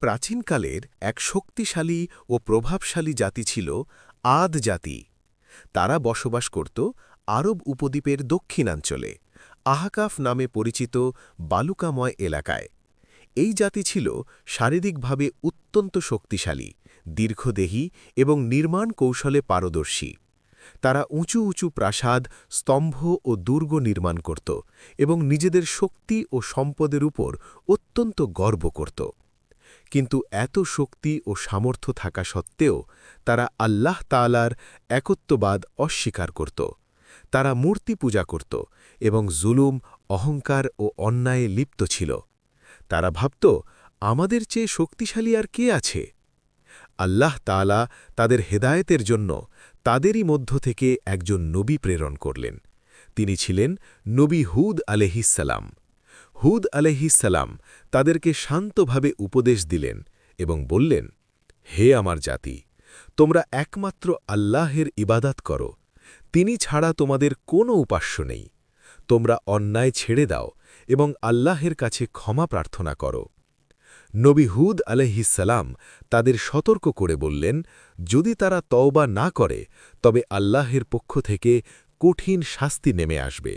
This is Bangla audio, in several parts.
প্রাচীনকালের এক শক্তিশালী ও প্রভাবশালী জাতি ছিল আদ জাতি। তারা বসবাস করত আরব উপদ্বীপের দক্ষিণাঞ্চলে আহকাফ নামে পরিচিত বালুকাময় এলাকায়। এই জাতি ছিল শারীরিকভাবে অত্যন্ত শক্তিশালী, দীর্ঘদেহী এবং নির্মাণ কৌশলে পারদর্শী। তারা উঁচু উঁচু প্রাসাদ, স্তম্ভ ও দুর্গ নির্মাণ করত এবং নিজেদের শক্তি ও সম্পদের উপর অত্যন্ত গর্ব করত। কিন্তু এত শক্তি ও সামর্থ্য থাকা সত্ত্বেও তারা আল্লাহ তাআলার একত্ববাদ অস্বীকার করত। তারা মূর্তি পূজা করত এবং জুলুম, অহংকার ও অন্যায়ে লিপ্ত ছিল। তারা ভাবত, আমাদের চেয়ে শক্তিশালী আর কে আছে? আল্লাহ তাআলা তাদের হেদায়েতের জন্য তাদেরই মধ্য থেকে একজন নবী প্রেরণ করলেন। তিনি ছিলেন নবী হুদ আলাইহিসসালাম। হুদ আলাইহিসসালাম তাদেরকে শান্তভাবে উপদেশ দিলেন এবং বললেন, হে আমার জাতি, তোমরা একমাত্র আল্লাহের ইবাদত করো, তিনি ছাড়া তোমাদের কোনো উপাস্য নেই। তোমরা অন্যায় ছেড়ে দাও এবং আল্লাহের কাছে ক্ষমা প্রার্থনা করো। নবী হুদ আলাইহিসসালাম তাদের সতর্ক করে বললেন, যদি তারা তওবা না করে তবে আল্লাহের পক্ষ থেকে কঠিন শাস্তি নেমে আসবে।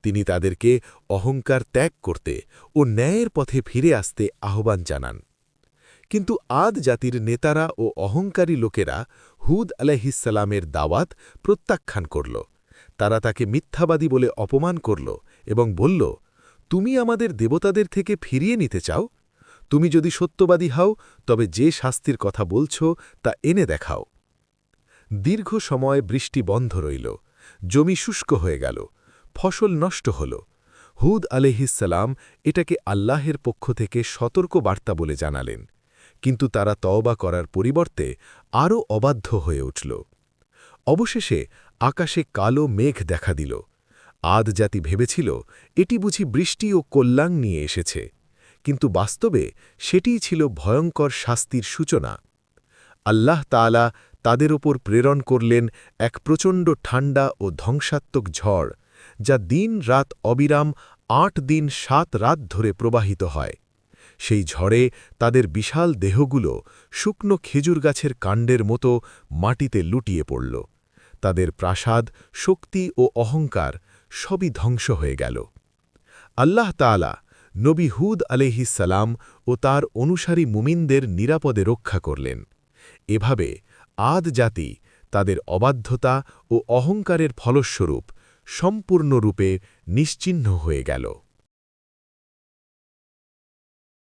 তিনি তাদেরকে অহংকার ত্যাগ করতে ও ন্যায়ের পথে ফিরে আসতে আহ্বান জানান। কিন্তু আদ জাতির নেতারা ও অহংকারী লোকেরা হুদ আলাইহিসসালামের দাওয়াত প্রত্যাখ্যান করল। তারা তাকে মিথ্যাবাদী বলে অপমান করল এবং বলল, তুমি আমাদের দেবতাদের থেকে ফিরিয়ে নিতে চাও? তুমি যদি সত্যবাদী হও তবে যে শাস্তির কথা বলছ তা এনে দেখাও। দীর্ঘ সময় বৃষ্টি বন্ধ রইল, জমি শুষ্ক হয়ে গেল, ফসল নষ্ট হল। হুদ আলাইহিসসালাম এটাকে আল্লাহের পক্ষ থেকে সতর্ক বার্তা বলে জানালেন, কিন্তু তারা তওবা করার পরিবর্তে আরও অবাধ্য হয়ে উঠল। অবশেষে আকাশে কালো মেঘ দেখা দিল। আদ জাতি ভেবেছিল এটি বুঝি বৃষ্টি ও কল্যাণ নিয়ে এসেছে, কিন্তু বাস্তবে সেটিই ছিল ভয়ঙ্কর শাস্তির সূচনা। আল্লাহ তাআলা তাদের ওপর প্রেরণ করলেন এক প্রচণ্ড ঠান্ডা ও ধ্বংসাত্মক ঝড়, যা দিন রাত অবিরাম ৮ দিন ৭ রাত ধরে প্রবাহিত হয়। সেই ঝড়ে তাদের বিশাল দেহগুলো শুকনো খেজুর গাছের কাণ্ডের মতো মাটিতে লুটিয়ে পড়ল। তাদের প্রাসাদ, শক্তি ও অহংকার সবই ধ্বংস হয়ে গেল। আল্লাহ তাআলা নবী হুদ আলাইহিসসালাম ও তার অনুসারী মুমিনদের নিরাপদে রক্ষা করলেন। এভাবে আদ জাতি তাদের অবাধ্যতা ও অহংকারের ফলস্বরূপ সম্পূর্ণরূপে নিশ্চিহ্ন হয়ে গেল।